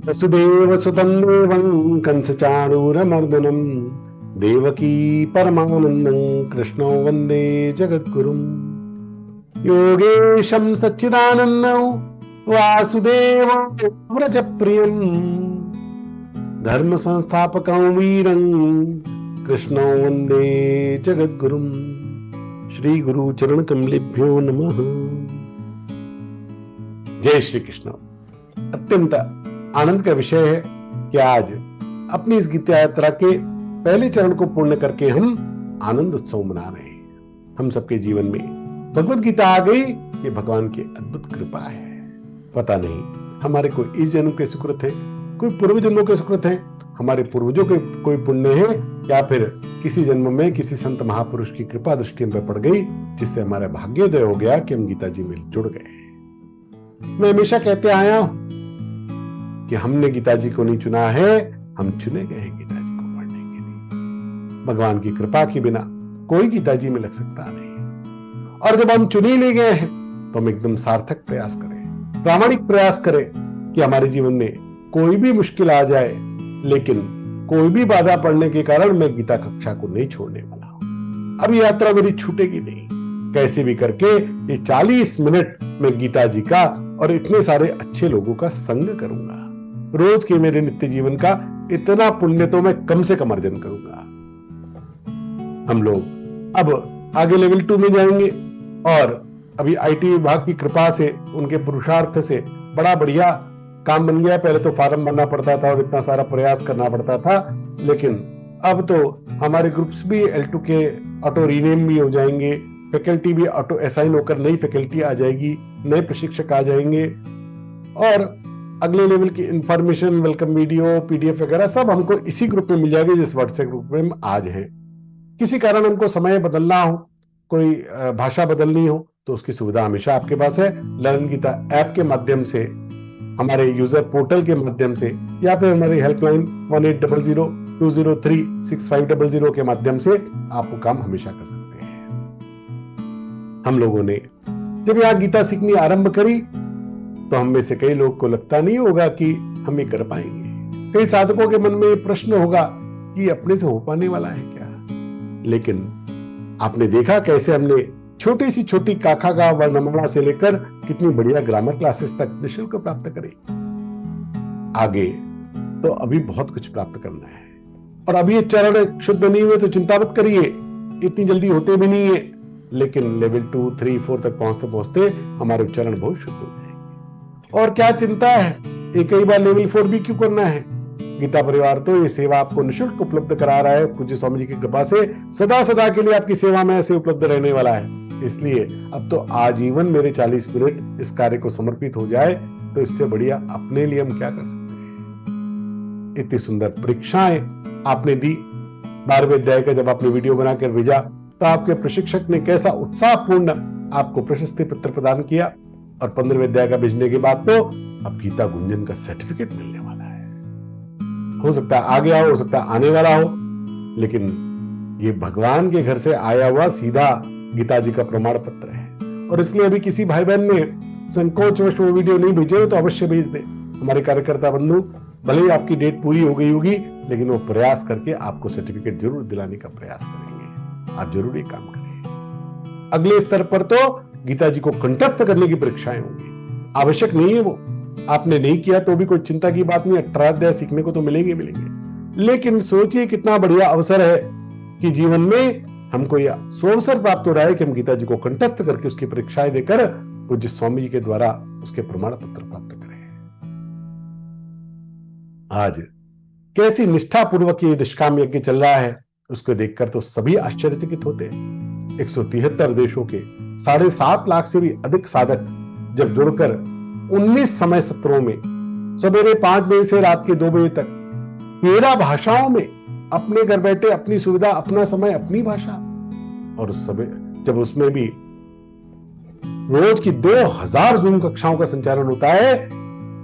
वसुदेवसुतं देवं कंसचाणूरमर्दनं देवकी परमानन्दं कृष्णो वन्दे जगद्गुरुम् योगेशं सच्चिदानन्दं वासुदेवं व्रजप्रियं धर्म संस्थापकं वीरं कृष्णो वन्दे जगद्गुरुम्। श्री गुरु चरण कमलेभ्यो नमः। जय श्री कृष्ण। अत्यंत आनंद का विषय है कि आज अपनी इस गीता यात्रा के पहले चरण को पूर्ण करके हम आनंद उत्सव मना रहे हैं। हम सबके जीवन में भगवत गीता आ गई, ये भगवान की अद्भुत कृपा है। पता नहीं हमारे कोई इस जन्म के सुकृत है, कोई पूर्व जन्मों के सुकृत है, हमारे पूर्वजों के कोई पुण्य है, या फिर किसी जन्म में किसी संत महापुरुष की कृपा दृष्टि हम पर पड़ गई, जिससे हमारा भाग्योदय हो गया कि हम गीता जी में जुड़ गए। मैं हमेशा कहते आया हूं कि हमने गीता जी को नहीं चुना है, हम चुने गए हैं गीता जी को पढ़ने के लिए। भगवान की कृपा के बिना कोई गीता जी में लग सकता नहीं। और जब हम चुने ले गए हैं तो हम एकदम सार्थक प्रयास करें, प्रामाणिक प्रयास करें कि हमारे जीवन में कोई भी मुश्किल आ जाए, लेकिन कोई भी बाधा पड़ने के कारण मैं गीता कक्षा को नहीं छोड़ने वाला हूं। अब यात्रा मेरी छूटेगी नहीं। कैसे भी करके ये 40 मिनट में गीता जी का और इतने सारे अच्छे लोगों का संग करूंगा। रोज के मेरे नित्य जीवन का इतना पुण्य तो मैं कम से कम अर्जन करूंगा। हम लोग अब आगे लेवल 2 में जाएंगे और अभी आईटी विभाग की कृपा से, उनके पुरुषार्थ से बड़ा बढ़िया काम बन गया। पहले तो फॉर्म भरना पड़ता था और इतना सारा प्रयास करना पड़ता था, लेकिन अब तो हमारे ग्रुप्स भी L2 के ऑटो रीनेम भी हो जाएंगे, फैकल्टी भी ऑटो असाइन होकर नई फैकल्टी आ जाएगी, नए प्रशिक्षक आ जाएंगे, और अगले लेवल की इंफॉर्मेशन, वेलकम वीडियो, पीडीएफ वगैरह सब हमको इसी ग्रुप में मिल जाएगी जिस व्हाट्सएप ग्रुप में हम आज हैं। किसी कारण हमको समय बदलना हो, कोई भाषा बदलनी हो, तो उसकी सुविधा हमेशा आपके पास है। लर्न गीता ऐप के माध्यम से, हमारे यूजर पोर्टल के माध्यम से, या फिर हमारी हेल्पलाइन 1800-203-6500 के माध्यम से आप वो काम हमेशा कर सकते हैं। हम लोगों ने जब यहाँ गीता सीखनी आरंभ करी तो हम में से कई लोग को लगता नहीं होगा कि हम ये कर पाएंगे। कई साधकों के मन में ये प्रश्न होगा कि अपने से हो पाने वाला है क्या। लेकिन आपने देखा कैसे हमने छोटी सी छोटी काखा का वर्णमाला से लेकर कितनी बढ़िया ग्रामर क्लासेस तक निःशुल्क प्राप्त करी। आगे तो अभी बहुत कुछ प्राप्त करना है, और अभी ये चरण शुद्ध नहीं हुए तो चिंता मत करिए, इतनी जल्दी होते भी नहीं है, लेकिन लेवल 2, 3, 4 तक पहुंचते पहुंचते हमारे उच्चारण बहुत शुद्ध हो जाएंगे। और क्या चिंता है, एक ही बार लेवल 4 भी क्यों करना है। गीता परिवार तो ये सेवा आपको निःशुल्क उपलब्ध करा रहा है। पूज्य स्वामी जी की कृपा से सदा सदा के लिए आपकी सेवा में ऐसे उपलब्ध रहने वाला है। इसलिए अब तो आजीवन मेरे 40 मिनट इस कार्य को समर्पित हो जाए, तो इससे बढ़िया अपने लिए हम क्या कर सकते हैं। इतनी सुंदर परीक्षाएं आपने दी। 12वें अध्याय का जब आपने वीडियो बनाकर भेजा तो आपके प्रशिक्षक ने कैसा उत्साहपूर्ण आपको प्रशस्ति पत्र प्रदान किया, और 15वें अध्याय का भेजने के बाद तो अब गीता गुंजन का सर्टिफिकेट मिलने वाला है। हो सकता है आगे हो सकता है आने वाला हो, लेकिन ये भगवान के घर से आया हुआ सीधा गीता जी का प्रमाण पत्र है। और इसलिए अभी किसी भाई बहन ने संकोचवश वो वीडियो नहीं भेजे तो अवश्य भेज दे। हमारे कार्यकर्ता बंधु, भले ही आपकी डेट पूरी हो गई होगी, लेकिन वो प्रयास करके आपको सर्टिफिकेट जरूर दिलाने का प्रयास करेंगे। आप जरूर ये काम करें। अगले स्तर पर तो गीता जी को कंठस्थ करने की परीक्षाएं होंगी। आवश्यक नहीं है वो, आपने नहीं किया तो भी कोई चिंता की बात नहीं। 18 अध्याय सीखने को तो मिलेंगे। लेकिन सोचिए कितना बढ़िया अवसर है कि जीवन में हमको यह सुअवसर प्राप्त हो रहा है कि हम गीता जी को कंठस्थ करके उसकी परीक्षाएं देकर पूज्य स्वामी जी के द्वारा उसके प्रमाण पत्र प्राप्त करें। आज कैसी निष्ठापूर्वक ये निष्काम यज्ञ चल रहा है, उसको देखकर तो सभी आश्चर्यचकित होते हैं। 173 देशों के 7.5 लाख से भी अधिक साधक जब जुड़कर 19 समय सत्रों में सवेरे 5 बजे से रात के 2 बजे तक 13 भाषाओं में अपने घर बैठे, अपनी सुविधा, अपना समय, अपनी भाषा, और जब उसमें भी रोज की 2000 जूम कक्षाओं का संचालन होता है,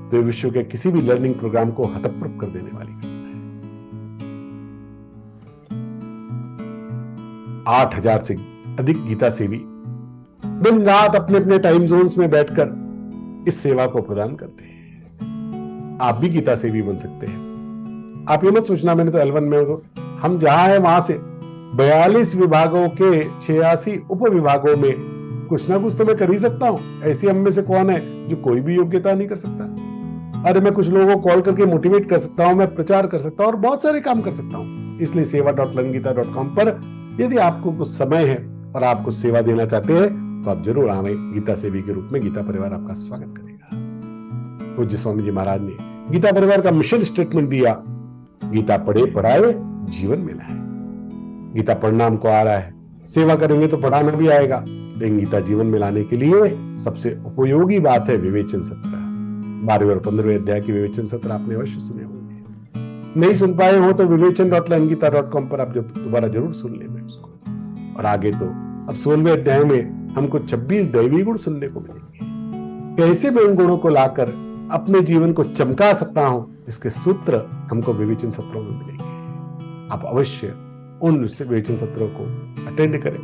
तो विश्व के किसी भी लर्निंग प्रोग्राम को हतप्रभ कर देने वाली घटना है। 8000 से अधिक गीता सेवी दिन रात अपने अपने टाइम जोन्स में बैठकर इस सेवा को प्रदान करते हैं। आप भी गीता सेवी बन सकते हैं। आप ये मत सोचना मैंने तो L1 में हो, तो हम जहां है वहां से 42 विभागों के 86 उप विभागों में कुछ ना कुछ तो मैं कर ही सकता हूं। ऐसी हम में से कौन है जो कोई भी योग्यता नहीं कर सकता? अरे मैं कुछ लोगों को कॉल करके मोटिवेट कर सकता हूं, मैं प्रचार कर सकता हूं और बहुत सारे काम कर सकता हूं। इसलिए seva.learngita.com पर यदि आपको कुछ समय है और आप कुछ सेवा देना चाहते हैं तो आप जरूर आवे। गीता सेवी के रूप में गीता परिवार आपका स्वागत करेगा। पूज्य स्वामी जी महाराज ने गीता परिवार का मिशन स्टेटमेंट दिया, गीता पढ़े पढ़ाए जीवन में लाए। गीता पढ़ना हमको आ रहा है, सेवा करेंगे तो पढ़ाना भी आएगा, लेकिन गीता जीवन में लाने के लिए सबसे उपयोगी बात है विवेचन सत्र। 12वें और 15वें अध्याय के विवेचन सत्र आपने अवश्य सुने होंगे। नहीं सुन पाए हो तो विवेचन.learngita.com पर आप दोबारा जरूर सुन लेंगे उसको। और आगे तो अब 16वें अध्याय में हमको 26 दैवी गुण सुनने को मिलेंगे। कैसे मैं इन गुणों को लाकर अपने जीवन को चमका सकता हूं, इसके सूत्र हमको विवेचन सत्रों में मिलेंगे। आप अवश्य उन विवेचन सत्रों को अटेंड करें।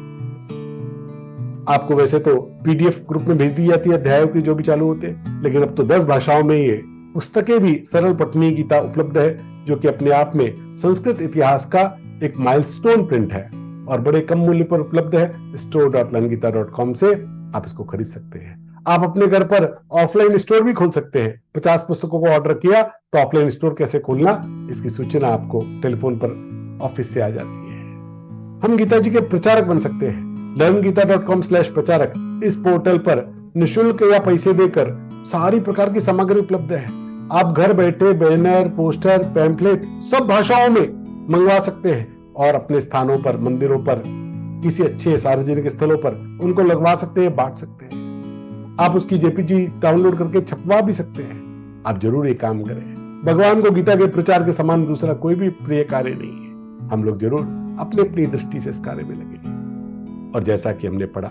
आपको वैसे तो PDF ग्रुप में भेज दी जाती है अध्यायों की जो भी चालू होते हैं, लेकिन अब तो 10 भाषाओं में ये पुस्तकें भी सरल पठनीय गीता उपलब्ध है, जो कि अपने आप में संस्कृत इतिहास का एक माइलस्टोन प्रिंट है और बड़े कम मूल्य पर उपलब्ध है। store.learngita.com से आप इसको खरीद सकते हैं। आप अपने घर पर ऑफलाइन स्टोर भी खोल सकते हैं। 50 पुस्तकों को ऑर्डर किया तो ऑफलाइन स्टोर कैसे खोलना, इसकी सूचना आपको टेलीफोन पर ऑफिस से आ जाती है। हम गीता जी के प्रचारक बन सकते हैं। learngita.com/प्रचारक इस पोर्टल पर निःशुल्क या पैसे देकर सारी प्रकार की सामग्री उपलब्ध है। आप घर बैठे बैनर, पोस्टर, पैम्फलेट सब भाषाओं में मंगवा सकते हैं और अपने स्थानों पर, मंदिरों पर, किसी अच्छे सार्वजनिक स्थलों पर उनको लगवा सकते हैं, बांट सकते हैं। आप उसकी JPG डाउनलोड करके छपवा भी सकते हैं। आप जरूर ये काम करें। भगवान को गीता के प्रचार के समान दूसरा कोई भी प्रिय कार्य नहीं है। हम लोग जरूर अपनी अपनी दृष्टि से इस कार्य में लगे। और जैसा कि हमने पढ़ा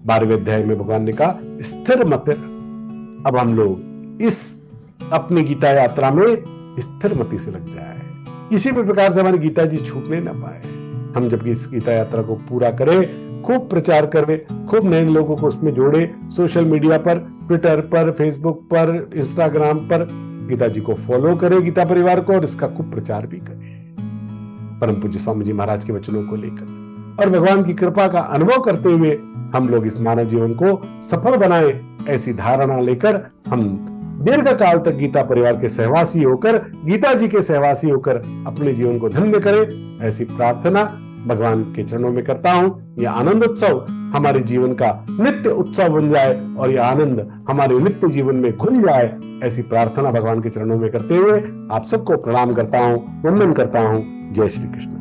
12वें अध्याय में भगवान ने कहा स्थिर मति। अब हम लोग इस अपनी गीता यात्रा में स्थिर मति से लग जाए, किसी भी प्रकार से हमारी गीता जी छूटने ना पाए। हम जबकि इस गीता यात्रा को पूरा करें, खूब प्रचार करें, खूब नए लोगों को उसमें जोड़े, सोशल मीडिया पर, ट्विटर पर, फेसबुक पर, इंस्टाग्राम पर गीता जी को फॉलो करें, गीता परिवार को, और इसका खूब प्रचार भी करें परम पूज्य स्वामी जी महाराज के वचनों को लेकर। और भगवान की कृपा का अनुभव करते हुए हम लोग इस मानव जीवन को सफल बनाएं, ऐसी धारणा लेकर हम दीर्घ काल तक गीता परिवार के सहवासी होकर, गीता जी के सहवासी होकर अपने जीवन को धन्य करें, ऐसी प्रार्थना भगवान के चरणों में करता हूं। यह आनंद उत्सव हमारे जीवन का नित्य उत्सव बन जाए और यह आनंद हमारे नित्य जीवन में घुल जाए, ऐसी प्रार्थना भगवान के चरणों में करते हुए आप सबको प्रणाम करता हूं, वंदन करता हूं। जय श्री कृष्ण।